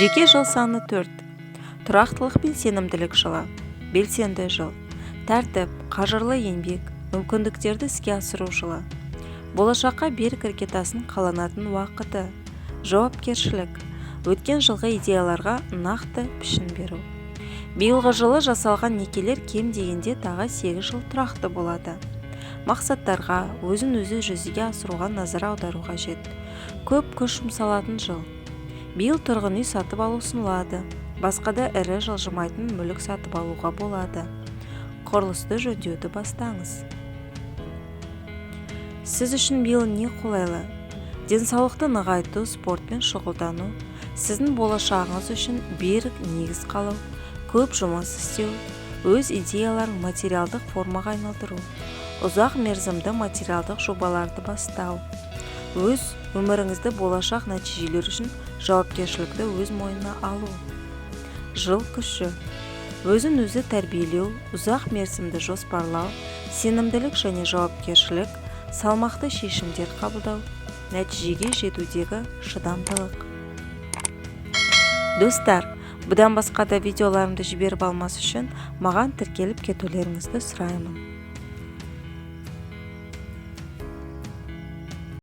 Жеке жыл саны 4. Тұрақтылық пен сенімділік жылы. Белсенді жыл. Тәртіп, қажырлы еңбек, мүмкіндіктерді іске асыру жылы. Болашаққа берік іргетасын қаланатын уақыты. Жауапкершілік. Өткен жылғы идеяларға нақты пішін беру. Биылғы жылы жасалған некелер кем дегенде тағы 8 жыл тұрақты болады. Мақсаттарға, өзін-өзі жүзеге асыруға назар аудару қажет. Көп күш жұмсалатын жыл. Биыл тұрғын үй сатып алу ұсынылады. Басқа да ірі жылжымайтын мүлік сатып алуға болады. Құрылысты жөндеуді бастаңыз. Сіз үшін биыл не қолайлы? Денсаулықты нығайту, спортпен шұғылдану, сіздің болашағыңыз үшін берік негіз қалау, көп жұмыс істеу, өз идеяларын материалдық формаға айналдыру, ұзақ мерзімді материалдық жобаларды бастау, өз өміріңізді болашақ нәтижелер үшін жауапкершілікті өз мойнына алу. Жыл күші. Өзін-өзі тәрбиелеу, ұзақ мерзімді жоспарлау, сенімділік және жауапкершілік, салмақты шешімдер қабылдау, нәтижеге жетудегі шыдамдылық. Достар, бұдан басқа да видеоларымды жіберіп алмас үшін маған тіркеліп кетулеріңізді сұраймын.